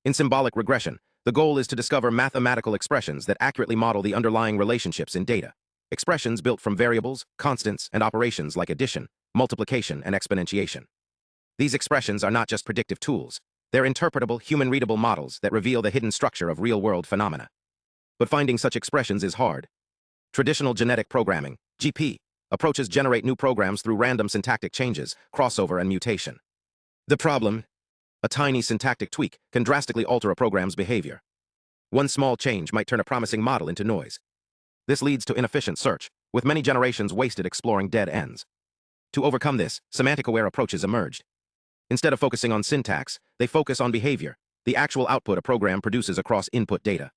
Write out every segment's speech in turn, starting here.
In symbolic regression, the goal is to discover mathematical expressions that accurately model the underlying relationships in data. Expressions built from variables, constants, and operations like addition, multiplication, and exponentiation. These expressions are not just predictive tools. They're interpretable, human-readable models that reveal the hidden structure of real-world phenomena. But finding such expressions is hard. Traditional genetic programming, GP, approaches generate new programs through random syntactic changes, crossover, and mutation. The problem? A tiny syntactic tweak can drastically alter a program's behavior. One small change might turn a promising model into noise. This leads to inefficient search, with many generations wasted exploring dead ends. To overcome this, semantic-aware approaches emerged. Instead of focusing on syntax, they focus on behavior, the actual output a program produces across input data.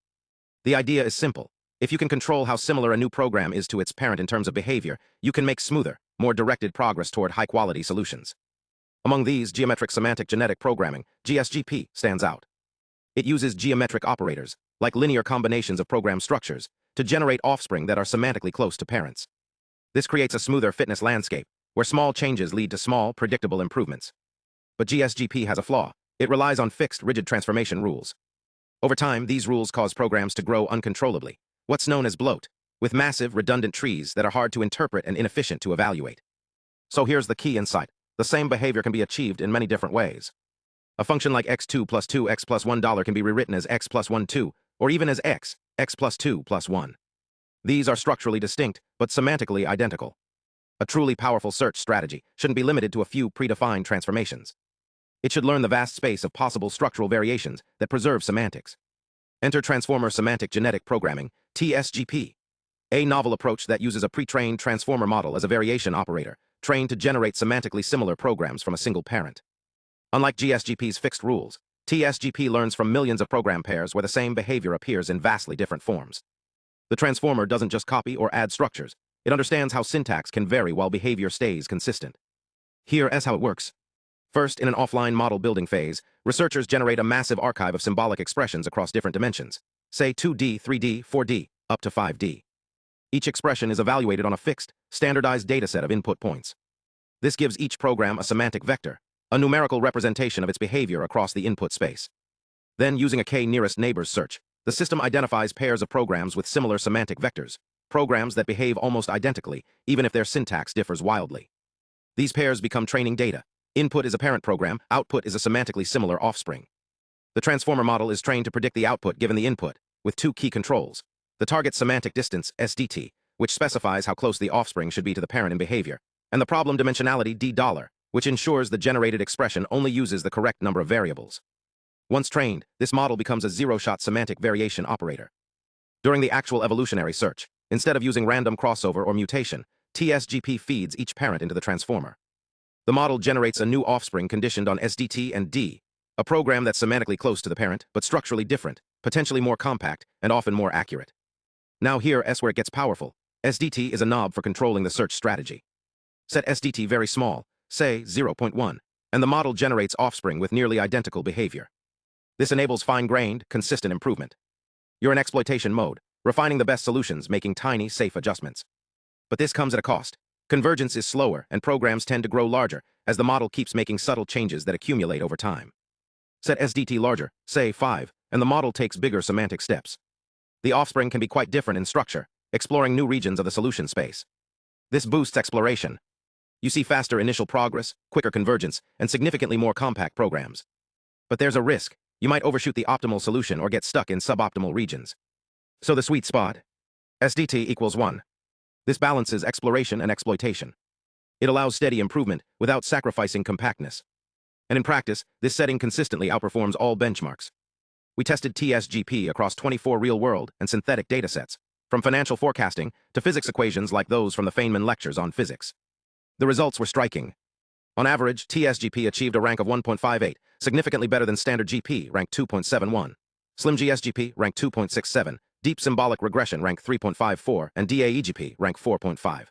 The idea is simple. If you can control how similar a new program is to its parent in terms of behavior, you can make smoother, more directed progress toward high-quality solutions. Among these, geometric semantic genetic programming, GSGP, stands out. It uses geometric operators, like linear combinations of program structures, to generate offspring that are semantically close to parents. This creates a smoother fitness landscape, where small changes lead to small, predictable improvements. But GSGP has a flaw. It relies on fixed, rigid transformation rules. Over time, these rules cause programs to grow uncontrollably, what's known as bloat, with massive, redundant trees that are hard to interpret and inefficient to evaluate. So here's the key insight. The same behavior can be achieved in many different ways. A function like x2 plus 2x plus $1 can be rewritten as x plus 1 2, or even as x plus 2 plus 1. These are structurally distinct, but semantically identical. A truly powerful search strategy shouldn't be limited to a few predefined transformations. It should learn the vast space of possible structural variations that preserve semantics. Enter Transformer Semantic Genetic Programming, TSGP, a novel approach that uses a pre-trained transformer model as a variation operator, trained to generate semantically similar programs from a single parent. Unlike GSGP's fixed rules, TSGP learns from millions of program pairs where the same behavior appears in vastly different forms. The transformer doesn't just copy or add structures. It understands how syntax can vary while behavior stays consistent. Here's how it works. First, in an offline model building phase, researchers generate a massive archive of symbolic expressions across different dimensions, say 2D, 3D, 4D, up to 5D. Each expression is evaluated on a fixed, standardized dataset of input points. This gives each program a semantic vector, a numerical representation of its behavior across the input space. Then, using a k-nearest neighbors search, the system identifies pairs of programs with similar semantic vectors, programs that behave almost identically, even if their syntax differs wildly. These pairs become training data. Input is a parent program, output is a semantically similar offspring. The transformer model is trained to predict the output given the input, with two key controls. The target semantic distance, SDT, which specifies how close the offspring should be to the parent in behavior, and the problem dimensionality, D$, which ensures the generated expression only uses the correct number of variables. Once trained, this model becomes a zero-shot semantic variation operator. During the actual evolutionary search, instead of using random crossover or mutation, TSGP feeds each parent into the transformer. The model generates a new offspring conditioned on SDT and D, a program that's semantically close to the parent, but structurally different, potentially more compact, and often more accurate. Now here's where it gets powerful. SDT is a knob for controlling the search strategy. Set SDT very small, say 0.1, and the model generates offspring with nearly identical behavior. This enables fine-grained, consistent improvement. You're in exploitation mode, refining the best solutions, making tiny, safe adjustments. But this comes at a cost. Convergence is slower, and programs tend to grow larger as the model keeps making subtle changes that accumulate over time. Set SDT larger, say 5, and the model takes bigger semantic steps. The offspring can be quite different in structure, exploring new regions of the solution space. This boosts exploration. You see faster initial progress, quicker convergence, and significantly more compact programs. But there's a risk. You might overshoot the optimal solution or get stuck in suboptimal regions. So the sweet spot? SDT equals 1. This balances exploration and exploitation. It allows steady improvement without sacrificing compactness. And in practice, this setting consistently outperforms all benchmarks. We tested TSGP across 24 real-world and synthetic datasets, from financial forecasting to physics equations like those from the Feynman lectures on physics. The results were striking. On average, TSGP achieved a rank of 1.58, significantly better than standard GP, ranked 2.71. Slim GSGP, ranked 2.67. Deep Symbolic Regression, ranked 3.54, and DAE-GP, ranked 4.5.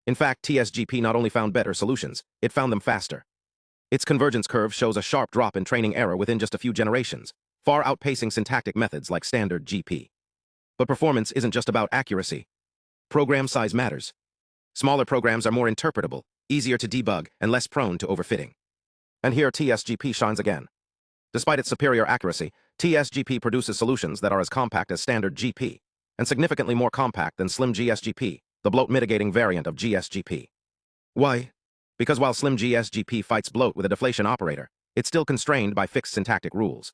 In fact, TSGP not only found better solutions, it found them faster. Its convergence curve shows a sharp drop in training error within just a few generations, far outpacing syntactic methods like standard GP. But performance isn't just about accuracy. Program size matters. Smaller programs are more interpretable, easier to debug, and less prone to overfitting. And here TSGP shines again. Despite its superior accuracy, TSGP produces solutions that are as compact as standard GP, and significantly more compact than slim GSGP, the bloat mitigating variant of GSGP. Why? Because while slim GSGP fights bloat with a deflation operator, it's still constrained by fixed syntactic rules.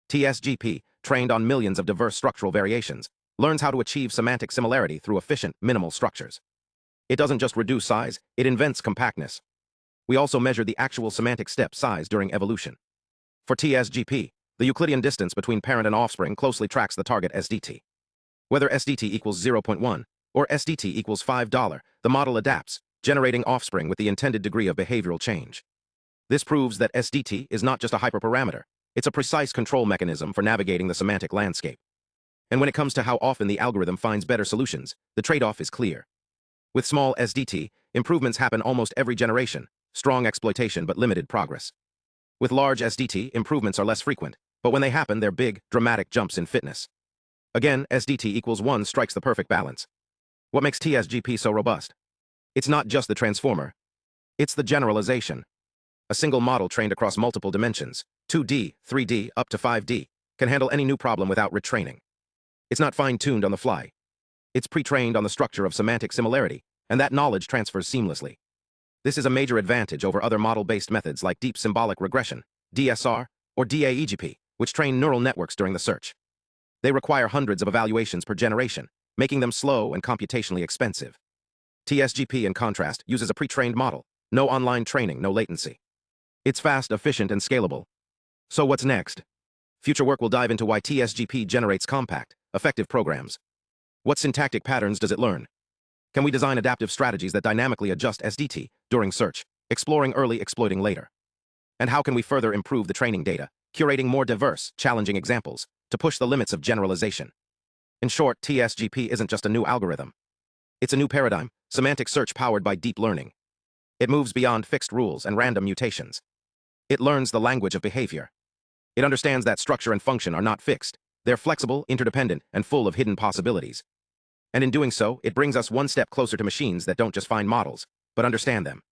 TSGP, trained on millions of diverse structural variations, learns how to achieve semantic similarity through efficient, minimal structures. It doesn't just reduce size, it invents compactness. We also measure the actual semantic step size during evolution. For TSGP, the Euclidean distance between parent and offspring closely tracks the target SDT. Whether SDT equals 0.1 or SDT equals $5, the model adapts, generating offspring with the intended degree of behavioral change. This proves that SDT is not just a hyperparameter, it's a precise control mechanism for navigating the semantic landscape. And when it comes to how often the algorithm finds better solutions, the trade-off is clear. With small SDT, improvements happen almost every generation, strong exploitation but limited progress. With large SDT, improvements are less frequent, but when they happen, they're big, dramatic jumps in fitness. Again, SDT equals 1 strikes the perfect balance. What makes TSGP so robust? It's not just the transformer. It's the generalization. A single model trained across multiple dimensions, 2D, 3D, up to 5D, can handle any new problem without retraining. It's not fine-tuned on the fly. It's pre-trained on the structure of semantic similarity, and that knowledge transfers seamlessly. This is a major advantage over other model-based methods like deep symbolic regression, DSR, or DAE-GP, which train neural networks during the search. They require hundreds of evaluations per generation, making them slow and computationally expensive. TSGP, in contrast, uses a pre-trained model, no online training, no latency. It's fast, efficient, and scalable. So what's next? Future work will dive into why TSGP generates compact, effective programs. What syntactic patterns does it learn? Can we design adaptive strategies that dynamically adjust SDT during search, exploring early, exploiting later? And how can we further improve the training data, curating more diverse, challenging examples to push the limits of generalization? In short, TSGP isn't just a new algorithm. It's a new paradigm, semantic search powered by deep learning. It moves beyond fixed rules and random mutations. It learns the language of behavior. It understands that structure and function are not fixed. They're flexible, interdependent, and full of hidden possibilities. And in doing so, it brings us one step closer to machines that don't just find models, but understand them.